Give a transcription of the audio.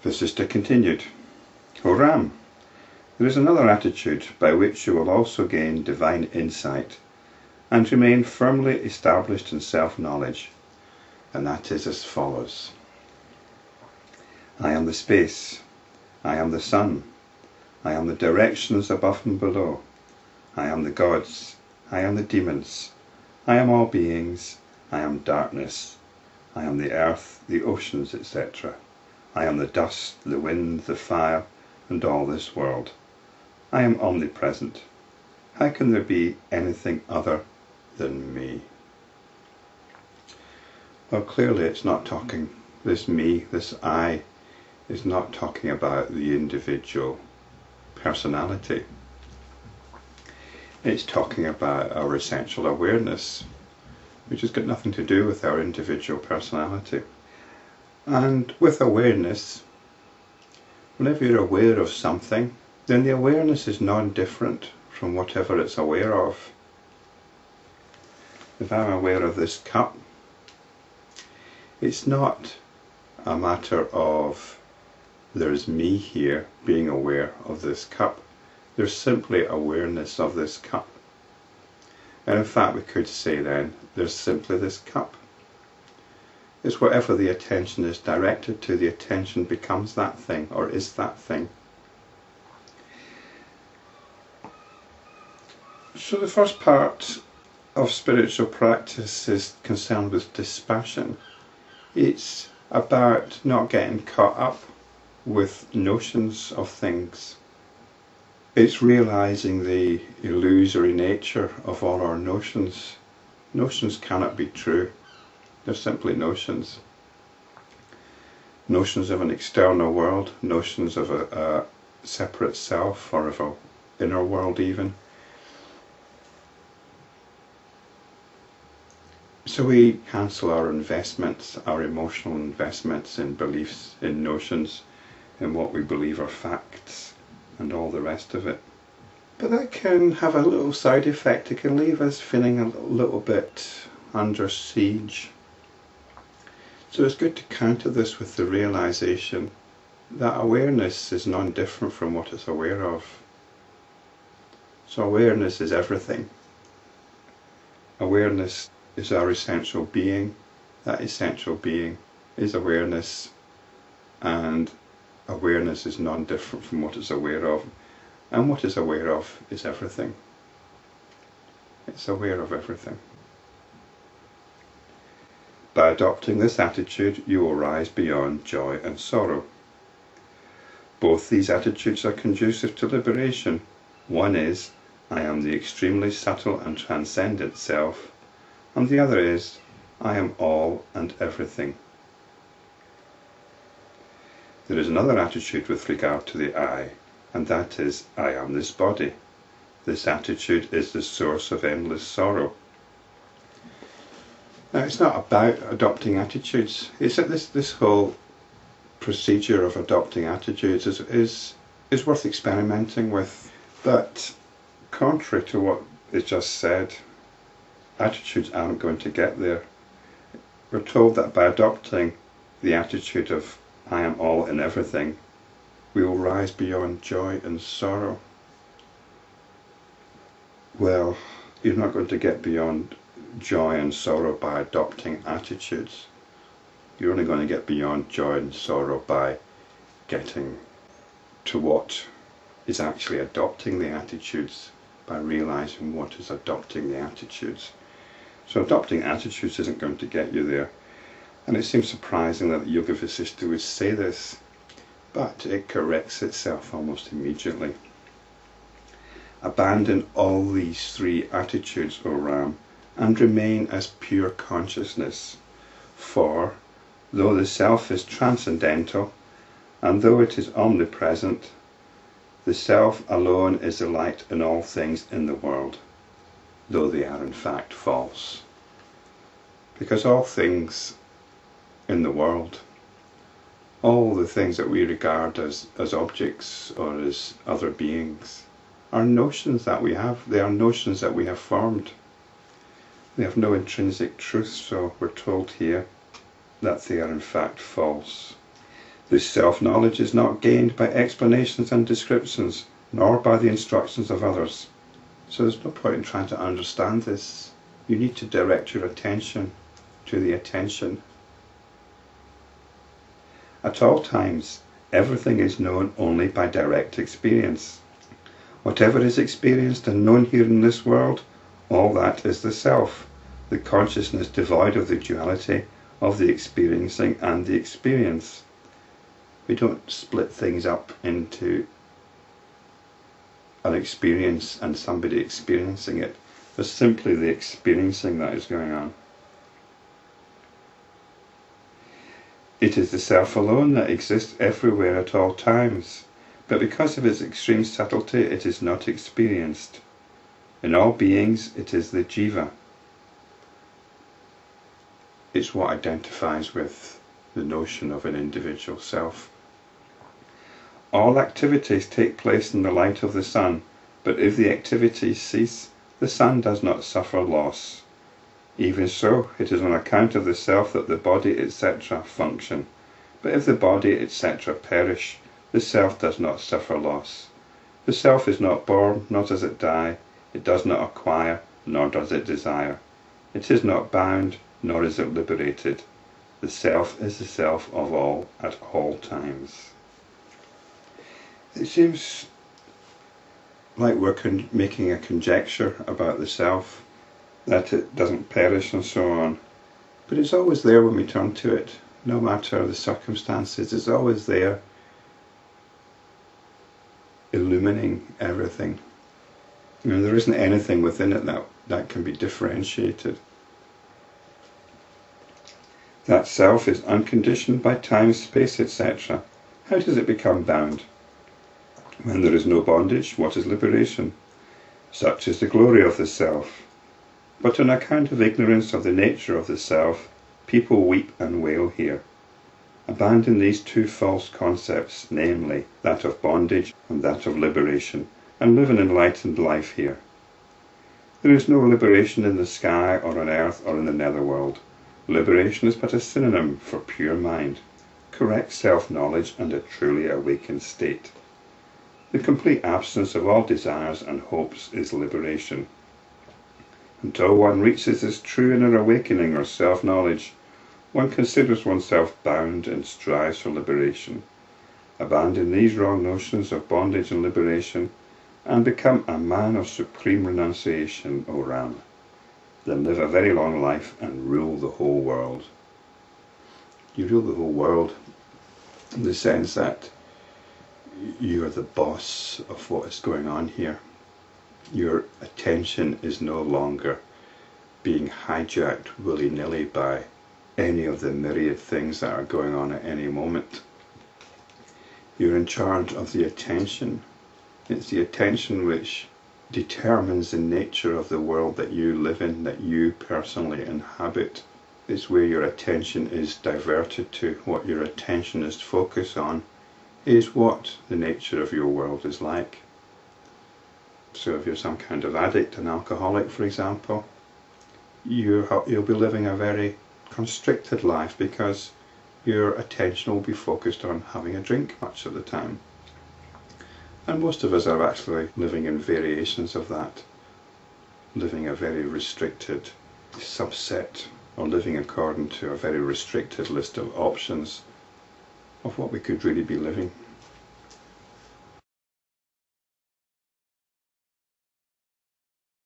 Vasishta continued, O Ram, there is another attitude by which you will also gain divine insight and remain firmly established in self-knowledge, and that is as follows. I am the space, I am the sun, I am the directions above and below, I am the gods, I am the demons, I am all beings, I am darkness, I am the earth, the oceans, etc. I am the dust, the wind, the fire, and all this world. I am omnipresent. How can there be anything other than me? Well, clearly it's not talking, this me, this I, is not talking about the individual personality. It's talking about our essential awareness, which has got nothing to do with our individual personality. And with awareness, whenever you're aware of something, then the awareness is non-different from whatever it's aware of. If I'm aware of this cup, it's not a matter of there's me here being aware of this cup. There's simply awareness of this cup. And in fact we could say then, there's simply this cup. It's whatever the attention is directed to, the attention becomes that thing, or is that thing. So the first part of spiritual practice is concerned with dispassion. It's about not getting caught up with notions of things. It's realizing the illusory nature of all our notions. Notions cannot be true. They're simply notions. Notions of an external world, notions of a separate self, or of an inner world even. So we cancel our investments, our emotional investments in beliefs, in notions, in what we believe are facts, and all the rest of it. But that can have a little side effect. It can leave us feeling a little bit under siege. So it's good to counter this with the realization that awareness is non-different from what it's aware of. So awareness is everything. Awareness is our essential being. That essential being is awareness, and awareness is non-different from what it's aware of. And what it's aware of is everything. It's aware of everything. By adopting this attitude, you will rise beyond joy and sorrow. Both these attitudes are conducive to liberation. One is, I am the extremely subtle and transcendent self, and the other is, I am all and everything. There is another attitude with regard to the I, and that is, I am this body. This attitude is the source of endless sorrow. Now, it's not about adopting attitudes. It's that this whole procedure of adopting attitudes is worth experimenting with. But contrary to what is just said, attitudes aren't going to get there. We're told that by adopting the attitude of I am all and everything, we will rise beyond joy and sorrow. Well, you're not going to get beyond joy and sorrow by adopting attitudes. You're only going to get beyond joy and sorrow by getting to what is actually adopting the attitudes, by realizing what is adopting the attitudes. So adopting attitudes isn't going to get you there. And it seems surprising that Yoga Vasishta would say this, but it corrects itself almost immediately. Abandon all these three attitudes, O Ram, and remain as pure consciousness. For, though the self is transcendental, and though it is omnipresent, the self alone is the light in all things in the world, though they are in fact false. Because all things in the world, all the things that we regard as objects or as other beings, are notions that we have. They are notions that we have formed. They have no intrinsic truth, so we're told here that they are in fact false. This self-knowledge is not gained by explanations and descriptions, nor by the instructions of others. So there's no point in trying to understand this. You need to direct your attention to the attention. At all times, everything is known only by direct experience. Whatever is experienced and known here in this world, all that is the self, the consciousness devoid of the duality of the experiencing and the experience. We don't split things up into an experience and somebody experiencing it. There's simply the experiencing that is going on. It is the self alone that exists everywhere at all times, but because of its extreme subtlety it is not experienced. In all beings it is the jiva. It's what identifies with the notion of an individual self. All activities take place in the light of the sun, but if the activities cease, the sun does not suffer loss. Even so, it is on account of the self that the body, etc. function. But if the body, etc. perish, the self does not suffer loss. The self is not born, nor does it die. It does not acquire, nor does it desire. It is not bound, nor is it liberated. The self is the self of all at all times. It seems like we're making a conjecture about the self, that it doesn't perish and so on. But it's always there when we turn to it. No matter the circumstances, it's always there, illumining everything. There isn't anything within it that can be differentiated. That self is unconditioned by time, space, etc. How does it become bound? When there is no bondage, what is liberation? Such is the glory of the self. But on account of ignorance of the nature of the self, people weep and wail here. Abandon these two false concepts, namely, that of bondage and that of liberation, and live an enlightened life here. There is no liberation in the sky or on earth or in the netherworld. Liberation is but a synonym for pure mind, correct self-knowledge and a truly awakened state. The complete absence of all desires and hopes is liberation. Until one reaches this true inner awakening or self-knowledge, one considers oneself bound and strives for liberation. Abandon these wrong notions of bondage and liberation, and become a man of supreme renunciation, O Ram. Then live a very long life and rule the whole world. You rule the whole world in the sense that you are the boss of what is going on here. Your attention is no longer being hijacked willy-nilly by any of the myriad things that are going on at any moment. You're in charge of the attention. It's the attention which determines the nature of the world that you live in, that you personally inhabit. It's where your attention is diverted to. What your attention is focused on is what the nature of your world is like. So if you're some kind of addict, an alcoholic for example, you'll be living a very constricted life because your attention will be focused on having a drink much of the time. And most of us are actually living in variations of that, living a very restricted subset, or living according to a very restricted list of options of what we could really be living.